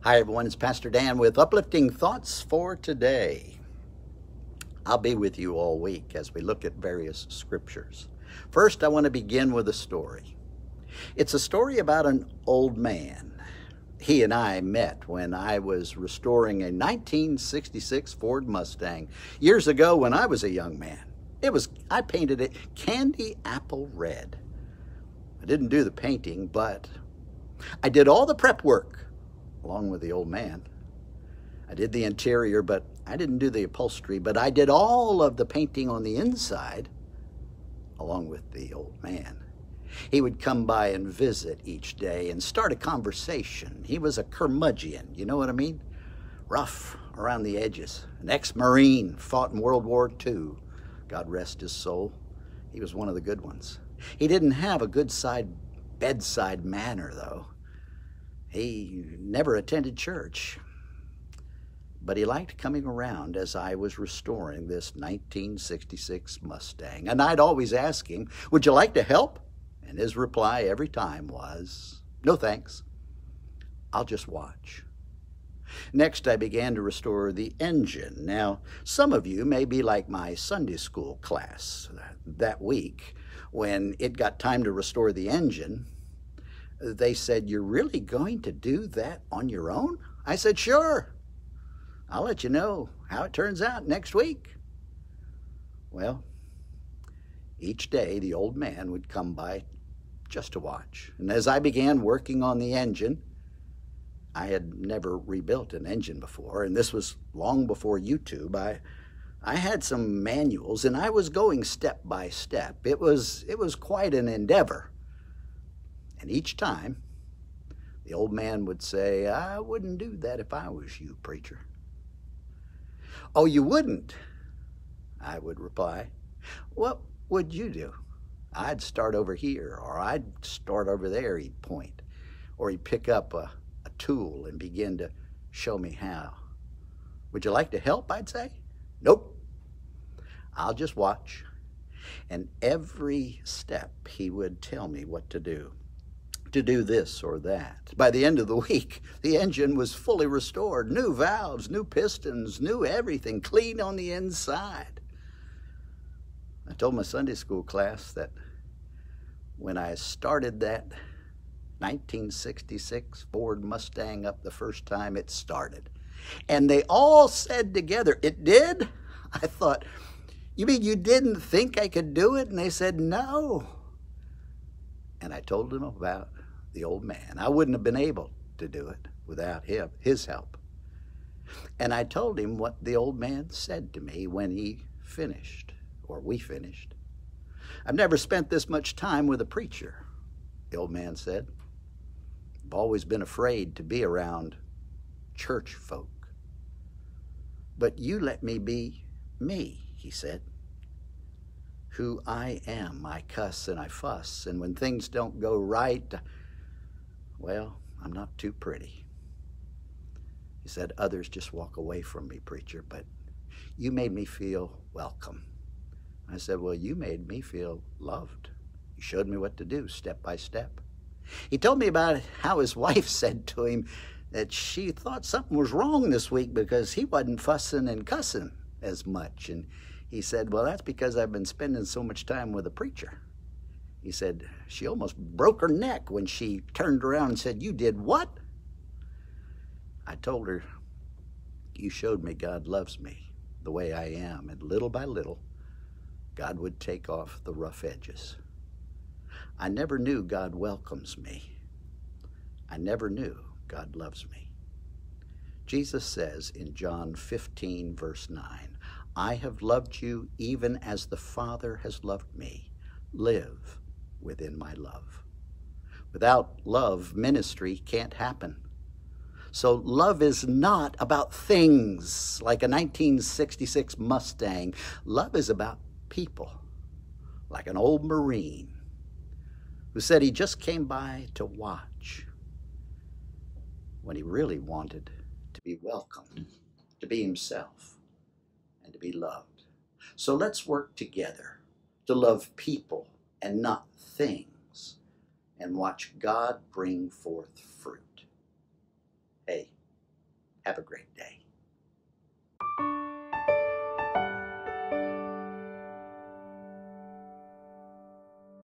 Hi, everyone. It's Pastor Dan with uplifting thoughts for today. I'll be with you all week as we look at various scriptures. First, I want to begin with a story. It's a story about an old man. He and I met when I was restoring a 1966 Ford Mustang years ago when I was a young man. I painted it candy apple red. I didn't do the painting, but I did all the prep work along with the old man. I did the interior, but I didn't do the upholstery, but I did all of the painting on the inside along with the old man. He would come by and visit each day and start a conversation. He was a curmudgeon, you know what I mean? Rough around the edges. An ex-Marine, fought in World War II. God rest his soul. He was one of the good ones. He didn't have a good bedside manner, though. He never attended church, but he liked coming around as I was restoring this 1966 Mustang. And I'd always ask him, "Would you like to help?" And his reply every time was, "No thanks, I'll just watch." Next, I began to restore the engine. Now, some of you may be like my Sunday school class that week. When it got time to restore the engine, they said, "You're really going to do that on your own?" I said, "Sure. I'll let you know how it turns out next week." Well, each day the old man would come by just to watch. And as I began working on the engine, I had never rebuilt an engine before, and this was long before YouTube. I had some manuals, and I was going step by step. It was quite an endeavor. And each time, the old man would say, "I wouldn't do that if I was you, preacher." "Oh, you wouldn't?" I would reply. "What would you do?" "I'd start over here," or "I'd start over there," he'd point. Or he'd pick up a tool and begin to show me how. "Would you like to help?" I'd say. "Nope, I'll just watch." And every step he would tell me what to do this or that. By the end of the week, the engine was fully restored. New valves, new pistons, new everything, clean on the inside. I told my Sunday school class that when I started that 1966 Ford Mustang up the first time, it started. And they all said together, "It did?" I thought, "You mean you didn't think I could do it?" And they said, "No." And I told them about the old man. I wouldn't have been able to do it without his help. And I told him what the old man said to me when he finished, or we finished. "I've never spent this much time with a preacher," the old man said. "I've always been afraid to be around church folk. But you let me be me," he said. "Who I am. I cuss and I fuss, and when things don't go right, well, I'm not too pretty." He said, "Others just walk away from me, preacher, but you made me feel welcome." I said, "Well, you made me feel loved. You showed me what to do step by step." He told me about how his wife said to him that she thought something was wrong this week because he wasn't fussing and cussing as much. And he said, "Well, that's because I've been spending so much time with a preacher." He said she almost broke her neck when she turned around and said, "You did what?" I told her, "You showed me God loves me the way I am, and little by little, God would take off the rough edges. I never knew God welcomes me. I never knew God loves me." Jesus says in John 15, verse 9, "I have loved you even as the Father has loved me. Live within my love." Without love, ministry can't happen. So love is not about things like a 1966 Mustang. Love is about people, like an old Marine who said he just came by to watch when he really wanted to be welcomed, to be himself, and to be loved. So let's work together to love people and not things, and watch God bring forth fruit. Hey, Have a great day.